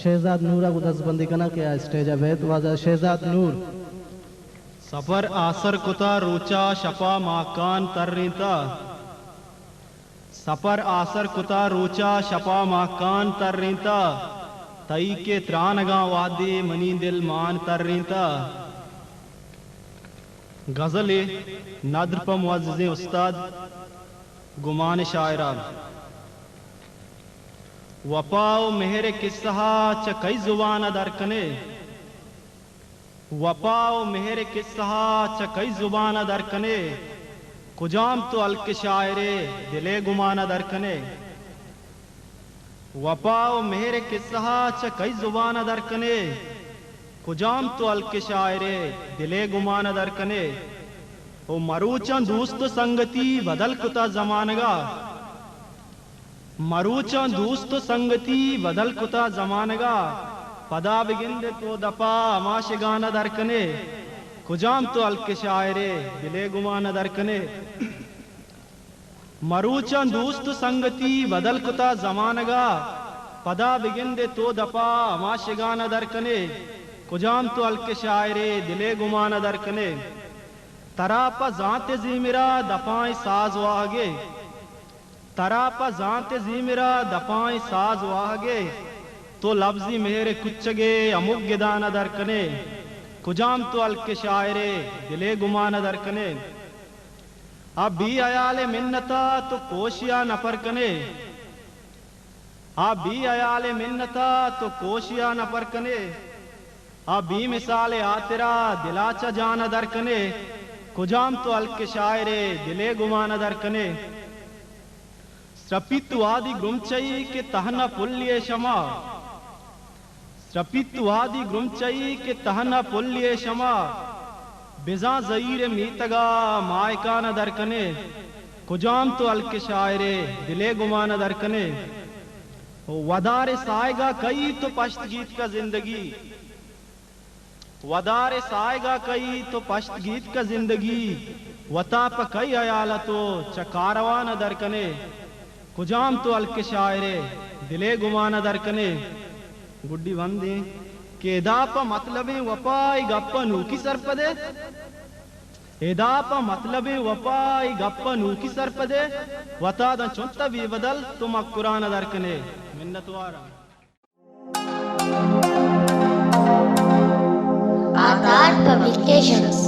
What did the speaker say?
शहजाद नूरा को दस्तबंदी करना क्या स्टेज अवैध वाजा शहजाद नूर सफर आसर कुता रोचा शपा माकान तर्रीता सफर आसर कुता रोचा शपा माकान तर्रीता तई के त्रानगा वादे मनी दिल मान तर्रीता गजल नद्र प मुअज़्ज़िज़ उस्ताद गुमान शायरा वपाओ मेहर किस्सा च कई जुबान दरकने वपाओ मेहर किस्सा च कई जुबान दरकने कुजाम तो अलक शायरे दिले गुमान दरकने वपाओ मेहर किस्सा च कई जुबान दरकने कुजाम तो अलक शायरे दिले गुमान दरकने ओ मरूचा दोस्त संगति बदल कुता जमानगा मरूचा दोस्त संगति बदल कुता जमानगा पदा बिगिंद तो दपा अमाशगाना दरकने कुजाम तो अलक शायरे दिले गुमान दरकने मरूचा दोस्त संगति बदल कुता जमानगा पदा बिगिंद तो दपा अमाशगाना दरकने कुजाम तो अलक शायरे दिले गुमान दरकने तरापा जाते जीमिरा दपाएं साज वागे तरापा जाते जीमिरा दपाएं साज वागे तो लफ्जी मेरे कुचगे अमुग्य दाना दरकने कुजाम तो अलक शायरे दिले गुमान दरकने अब भी अयाले मिन्नता तो कोशिया न परकने अब भी अयाले मिन्नता तो कोशिया न परकने अब भी मिसाले आतरा दिलाचा जाना दरकने कुजाम तो अलक शायरे दिले गुमान दरकने स्रपित्वादि गुमचई के तहना पुल्ये शमा स्रपित्वादि गुमचई के तहना पुल्ये शमा बिजा जईर मीतगा मायकान दरकने कुजाम तो अलक शायरे दिले गुमान दरकने वदारे साएगा कई तो पश्त गीत का जिंदगी वदारे साएगा कई तो पश्त गीत का जिंदगी वताप कई अयाला तो चकारवान दरकने कुजाम तो अलक शायरे दिले गुमान दरकने गुड्डी बंदी के एदाप मतलबे वपाई गप्पा नूकी सरपदे एदाप मतलबे वपाई गप्पा नूकी सरपदे वता द चुंता भी बदल तुम कुरान दरकने मिन्नतवारा Aadhaar Publications